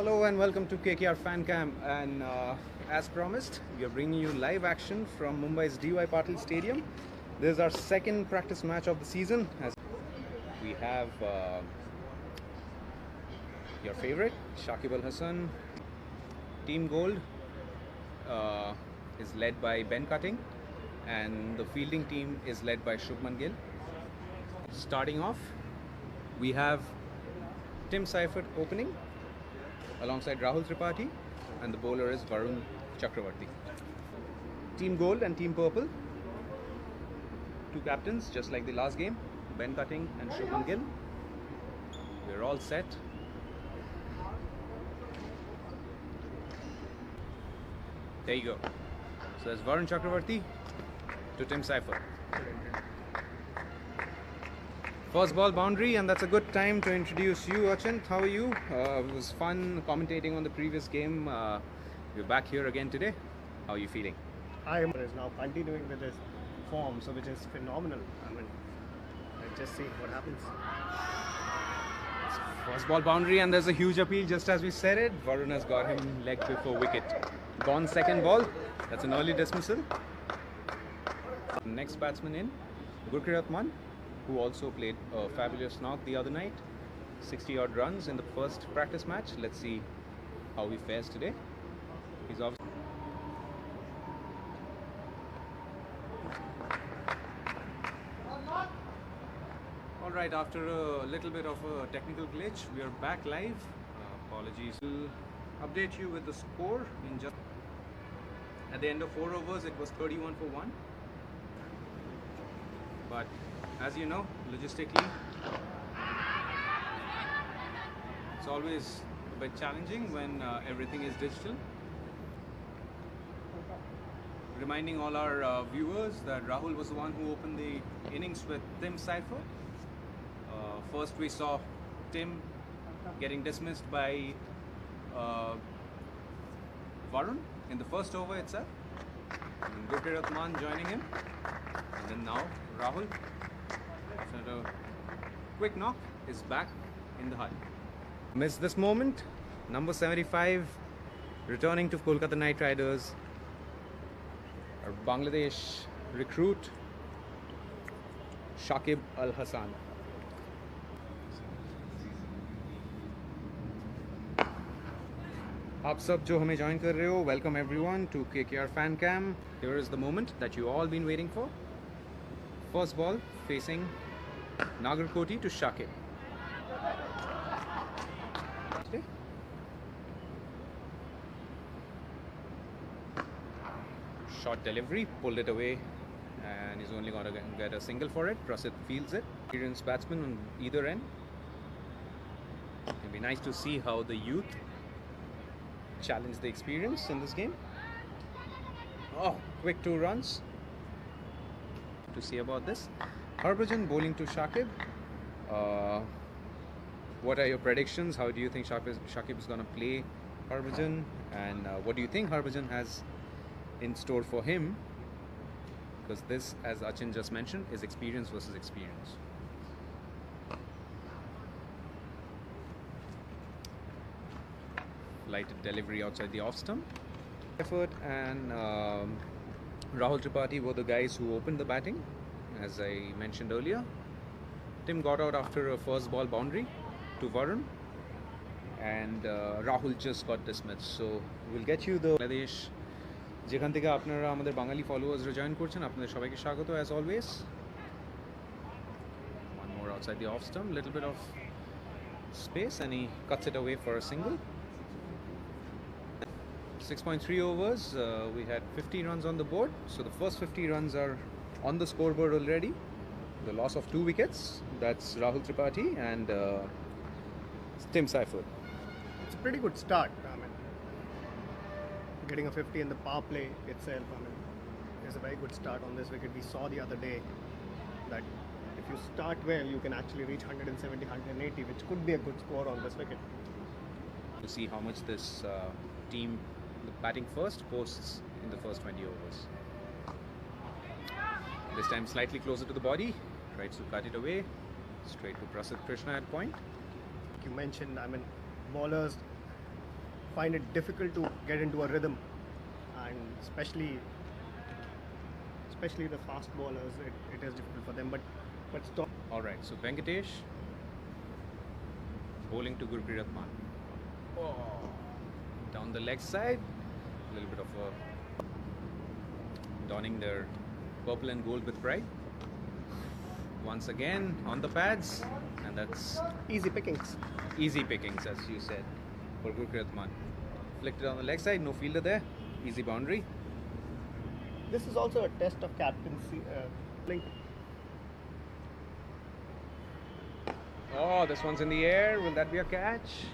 Hello and welcome to KKR Fan Cam, and as promised, we are bringing you live action from Mumbai's DY Patil Stadium. This is our second practice match of the season. As we have your favorite, Shakib Al Hasan. Team Gold is led by Ben Cutting, and the fielding team is led by Shubman Gill. Starting off, we have Tim Seifert opening alongside Rahul Tripathi, and the bowler is Varun Chakravarti. Team Gold and Team Purple, two captains just like the last game, Ben Cutting and Shubman Gill. We're all set. There you go. So that's Varun Chakravarti to Tim Seifert. First ball boundary, and that's a good time to introduce you, Achint. How are you? It was fun commentating on the previous game. We're back here again today. How are you feeling? I am is now continuing with his form, so which is phenomenal. I mean, let's just see what happens. First ball boundary, and there's a huge appeal just as we said it. Varun has got him leg before wicket. Gone second ball. That's an early dismissal. Next batsman in, Gurpreet Mann, who also played a fabulous knock the other night. 60 odd runs in the first practice match. Let's see how he fares today. He's obviously Alright, after a little bit of a technical glitch, we are back live. Apologies. We'll update you with the score in just at the end of 4 overs. It was 31 for 1. But as you know, logistically, it's always a bit challenging when everything is digital. Reminding all our viewers that Rahul was the one who opened the innings with Tim Seifert. First we saw Tim getting dismissed by Varun in the first over itself. And Gurpreet Mann joining him. And then now Rahul, after a quick knock, is back in the hunt. Miss this moment. Number 75 returning to Kolkata Knight Riders, our Bangladesh recruit Shakib Al Hasan. आप सब जो हमें join कर रहे हो, welcome everyone to KKR Fan Cam. Here is the moment that you all been waiting for. First ball facing Nagarkoti to Shakib. Short delivery, pulled it away, and he's only going to get a single for it. Prasid fields it. Experienced batsman on either end. It'll be nice to see how the youth challenge the experience in this game. Oh, quick 2 runs. To see about this. Harbhajan bowling to Shakib. What are your predictions? How do you think Shakib is going to play Harbhajan? And what do you think Harbhajan has in store for him? Because this, as Achint just mentioned, is experience versus experience. Lighted delivery outside the off stump. Effort and Rahul Tripathi were the guys who opened the batting, as I mentioned earlier. Tim got out after a first ball boundary to Varun, and Rahul just got dismissed. So we'll get you the Bangladesh. যেখান থেকে আপনারা আমাদের বাঙালি ফলোয়ার্সরা join করছেন, আপনাদের সবাইকে স্বাগত as always. One more outside the off stump, little bit of space, and he cuts it away for a single. 6.3 overs, we had 50 runs on the board, so the first 50 runs are on the scoreboard already. The loss of 2 wickets, that's Rahul Tripathi and Tim Seifert. It's a pretty good start. I mean, getting a 50 in the power play itself, I mean, is a very good start on this wicket. We saw the other day that if you start well, you can actually reach 170, 180, which could be a good score on this wicket. To see how much this team batting first posts in the first 20 overs. This time slightly closer to the body, tries to cut it away, straight to Prasid Krishna at point. You mentioned, I mean, bowlers find it difficult to get into a rhythm, and especially the fast bowlers, it is difficult for them. But stop. All right, so Venkatesh bowling to Gurpreet Ratman. Oh, down the leg side, a little bit of a donning their purple and gold with pride. Once again on the pads, and that's Easy pickings. easy pickings, as you said, for Gurpreet Ratman. Flicked it on the leg side, no fielder there, easy boundary. This is also a test of captaincy. Link. Oh, this one's in the air. Will that be a catch?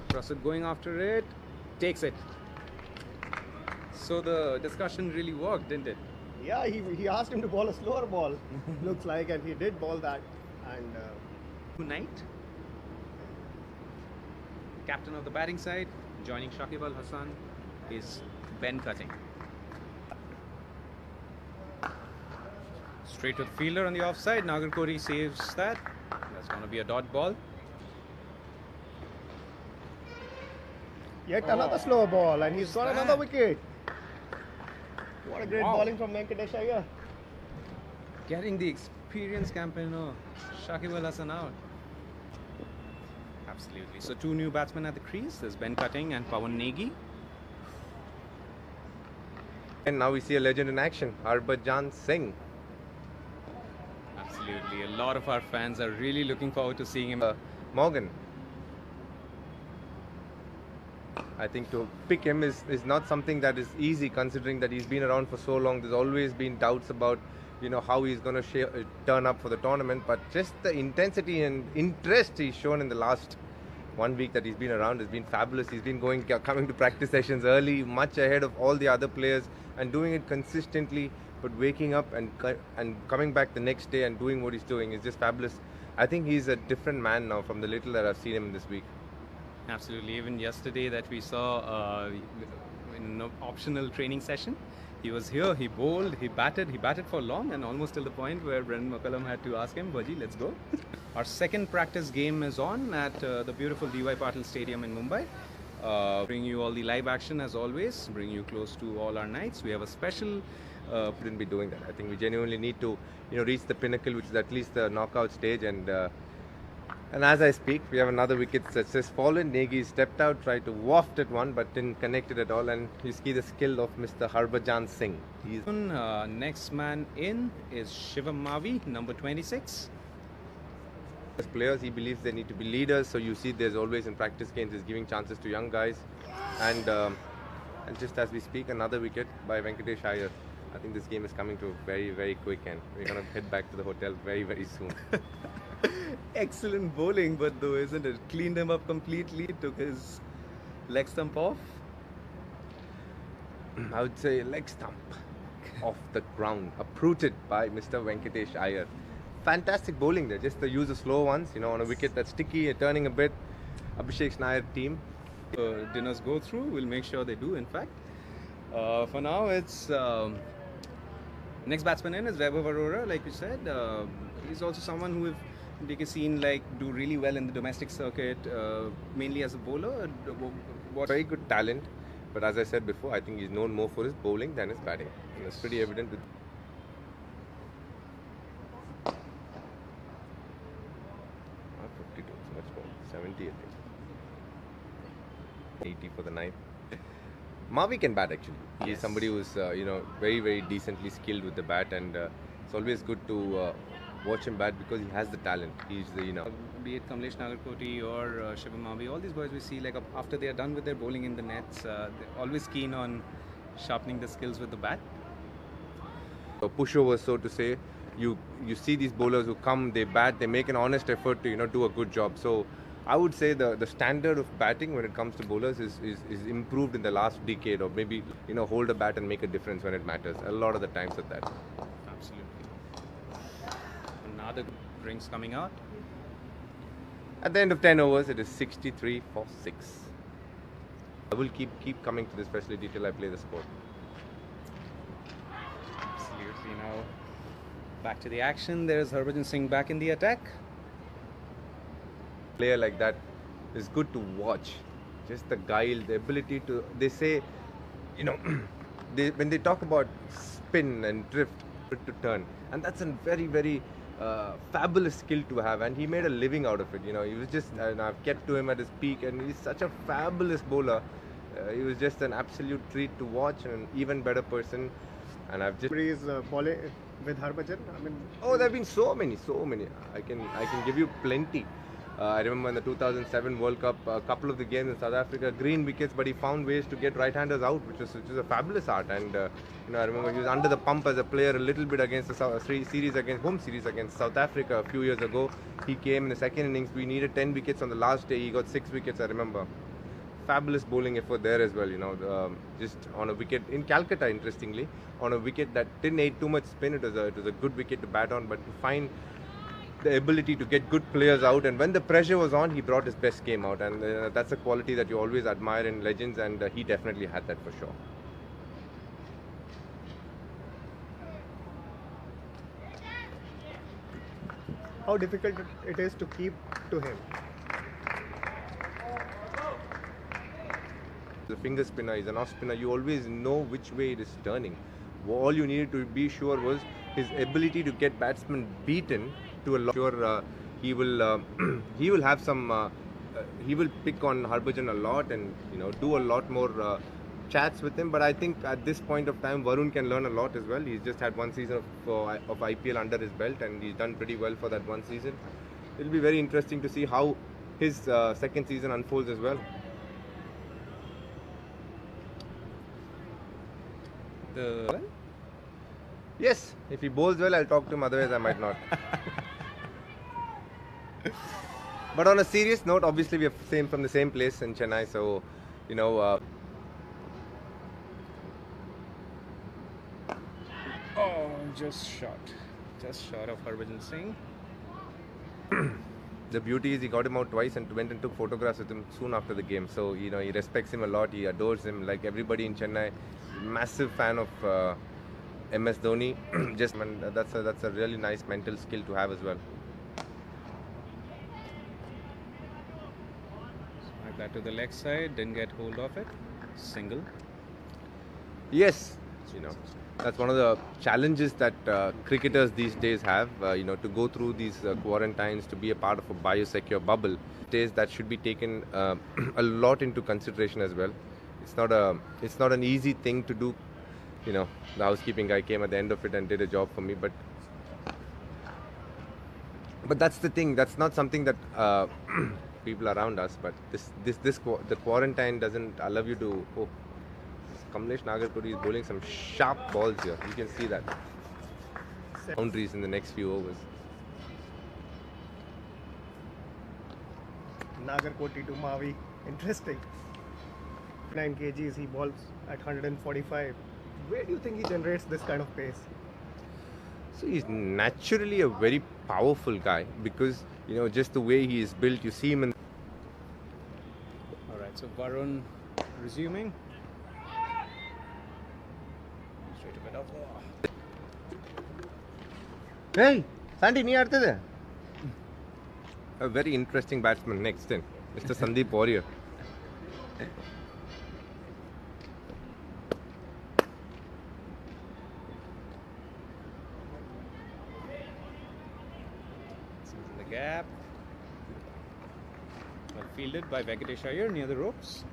Prasid going after it. Takes it. So the discussion really worked, didn't it? Yeah, he asked him to bowl a slower ball, looks like, and he did bowl that. And Tonight, captain of the batting side, joining Shakib Al Hasan, is Ben Cutting. Straight to the fielder on the offside. Nagarkori saves that. That's going to be a dot ball. yet another slow ball, and he's got that? another wicket. What a great Wow. bowling from Venkatesh Iyer. Getting the experienced campaigner Shakib Al Hasan out. Absolutely. So two new batsmen at the crease. There's Ben Cutting and Pawan Negi. And now we see a legend in action, Harbhajan Singh. Absolutely. A lot of our fans are really looking forward to seeing him. Morgan. I think to pick him is not something that is easy, considering that he's been around for so long. There's always been doubts about, how he's going to turn up for the tournament. But just the intensity and interest he's shown in the last 1 week that he's been around has been fabulous. He's been coming to practice sessions early, much ahead of all the other players, and doing it consistently. But waking up and coming back the next day and doing what he's doing is just fabulous. I think he's a different man now from the little that I've seen him this week. Absolutely. Even yesterday that we saw in an optional training session, he was here, he bowled, he batted for long, and almost till the point where Brendan McCullum had to ask him, Bhaji, let's go. Our second practice game is on at the beautiful D.Y. Patil Stadium in Mumbai. Bring you all the live action as always, bring you close to all our nights. We have a special... Shouldn't be doing that. I think we genuinely need to, reach the pinnacle, which is at least the knockout stage. And as I speak, we have another wicket that's just fallen. Negi stepped out, tried to waft at one, but didn't connect it at all. And you see the skill of Mr. Harbhajan Singh. He's next man in is Shivam Mavi, number 26. as players, he believes they need to be leaders. So you see, there's always in practice games, he's giving chances to young guys. And just as we speak, another wicket by Venkatesh Iyer. I think this game is coming to a very, very quick end. We're going to head back to the hotel very, very soon. Excellent bowling, but though, isn't it? Cleaned him up completely, took his leg stump off. I would say leg stump off the ground, uprooted by Mr. Venkatesh Iyer. Fantastic bowling there, just the use of slow ones, on a wicket that's sticky, turning a bit. Abhishek Nair team. Dinners go through, we'll make sure they do, in fact. For now, it's next batsman in is Vaibhav Arora, like you said. He's also someone who we've seen do really well in the domestic circuit, mainly as a bowler. Very good talent, but as I said before, I think he's known more for his bowling than his batting. And it's pretty evident with 52, it's much more, 70 I think. 80 for the 9. Mavi can bat actually. He's Yes. somebody who's very, very decently skilled with the bat, and it's always good to watch him bat because he has the talent. He's the Be it Kamlesh Nagarkoti or Shivam Mavi, all these boys we see after they are done with their bowling in the nets, they're always keen on sharpening the skills with the bat. a pushover, so to say. You see these bowlers who come, they bat, they make an honest effort to do a good job. So I would say the standard of batting when it comes to bowlers is improved in the last decade, or maybe hold a bat and make a difference when it matters. A lot of the times at that. Absolutely. Another drinks coming out. At the end of 10 overs, it is 63 for 6. I will keep coming to this facility till I play the sport. Absolutely. Now back to the action. There's Harbhajan Singh back in the attack. Player like that is good to watch. just the guile, the ability to. They say, you know, when they talk about spin and drift to turn, and that's a very very fabulous skill to have, and he made a living out of it. You know, he was just, and I've kept to him at his peak, and he's such a fabulous bowler. He was just an absolute treat to watch, and an even better person. And I've just He's bowling with Harbhajan. I mean, oh, there have been so many. I can give you plenty. I remember in the 2007 World Cup, a couple of the games in South Africa, green wickets, but he found ways to get right-handers out, which is a fabulous art. And you know, I remember he was under the pump as a player a little bit against the home series against South Africa a few years ago. He came in the second innings. We needed 10 wickets on the last day. He got 6 wickets. I remember. Fabulous bowling effort there as well. You know, just on a wicket in Calcutta, interestingly, on a wicket that didn't aid too much spin. It was a good wicket to bat on, but to find the ability to get good players out, and when the pressure was on, he brought his best game out, and that's a quality that you always admire in legends, and he definitely had that for sure. how difficult it is to keep to him. The finger spinner, he's an off spinner. You always know which way it is turning. All you needed to be sure was his ability to get batsmen beaten to a lot. Sure, he will he will have some. He will pick on Harbhajan a lot, and you know, do a lot more chats with him. But I think at this point of time, Varun can learn a lot as well. He's just had one season of IPL under his belt, and he's done pretty well for that one season. It'll be very interesting to see how his second season unfolds as well. Yes, if he bowls well, I'll talk to him, otherwise I might not. But on a serious note, obviously we are from the same place in Chennai, so you know. Oh, just short of Harbhajan Singh. The beauty is he got him out twice and went and took photographs with him soon after the game. So you know, he respects him a lot. He adores him, like everybody in Chennai. Massive fan of MS Dhoni. Just and that's a really nice mental skill to have as well. Like that to the leg side, didn't get hold of it. Single. Yes, you know, that's one of the challenges that cricketers these days have. You know, to go through these quarantines, to be a part of a biosecure bubble. Days that should be taken a lot into consideration as well. It's not an easy thing to do. You know, the housekeeping guy came at the end of it and did a job for me, but that's the thing. That's not something that people around us. But the quarantine doesn't allow you to. Oh, Kamlesh Nagarkoti is bowling some sharp balls here. You can see that. Boundaries in the next few overs. Nagarkoti to Mavi. Interesting. 9 kgs, he bowls at 145. Where do you think he generates this kind of pace? So he's naturally a very powerful guy because, you know, just the way he is built, you see him in. Alright, so Varun resuming. Straight to bed off. Hey, Sandy, nee aarte the. A very interesting batsman next in, Mr. Sandeep Warrior. In the gap. Well fielded by Venkatesh Iyer near the ropes.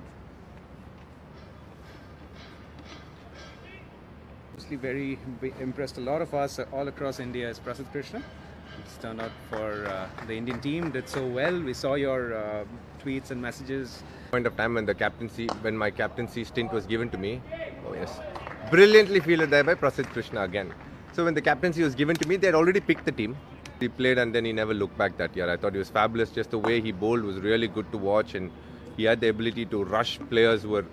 Obviously very impressed a lot of us all across India is Prasidh Krishna. It's turned out for the Indian team, did so well. We saw your tweets and messages. Point of time when my captaincy stint was given to me. Oh yes, brilliantly fielded there by Prasidh Krishna again. So when the captaincy was given to me, they had already picked the team. He played and then he never looked back that year. I thought he was fabulous. Just the way he bowled was really good to watch, and he had the ability to rush players who were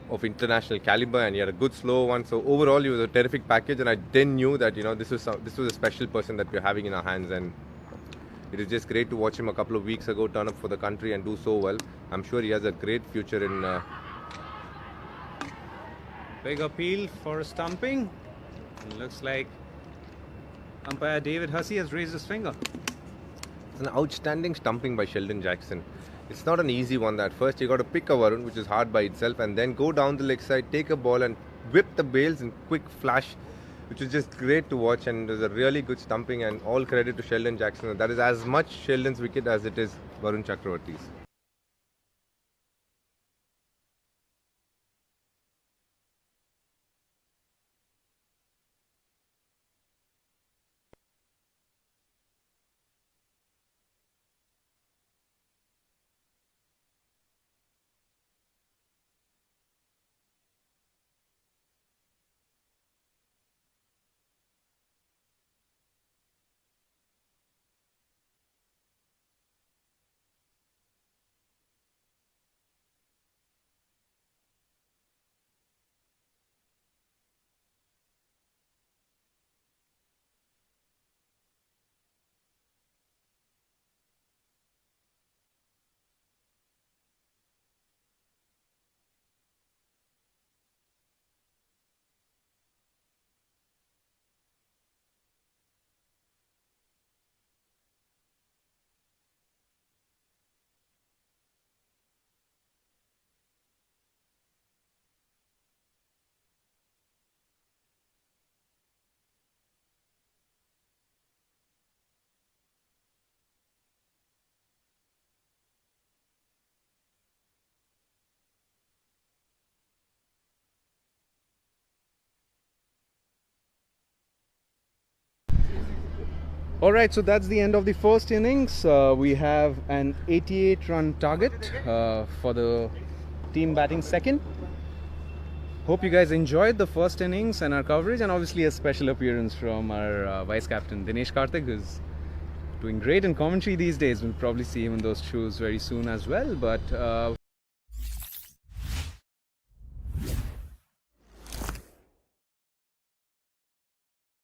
of international caliber, and he had a good slow one. So overall, he was a terrific package, and I then knew that, you know, this was a special person that we're having in our hands, and it is just great to watch him a couple of weeks ago turn up for the country and do so well. I'm sure he has a great future in. Big appeal for stumping. It looks like umpire David Hussey has raised his finger. It's an outstanding stumping by Sheldon Jackson. It's not an easy one. That first you got to pick a Varun, which is hard by itself, and then go down the leg side, take a ball and whip the bails in quick flash, which was just great to watch, and it was a really good stumping, and all credit to Sheldon Jackson. That is as much Sheldon's wicket as it is Varun Chakravarti's. Alright, so that's the end of the first innings. We have an 88-run target for the team batting second. Hope you guys enjoyed the first innings and our coverage, and obviously a special appearance from our vice captain Dinesh Karthik, who's doing great in commentary these days. We'll probably see him in those shoes very soon as well. But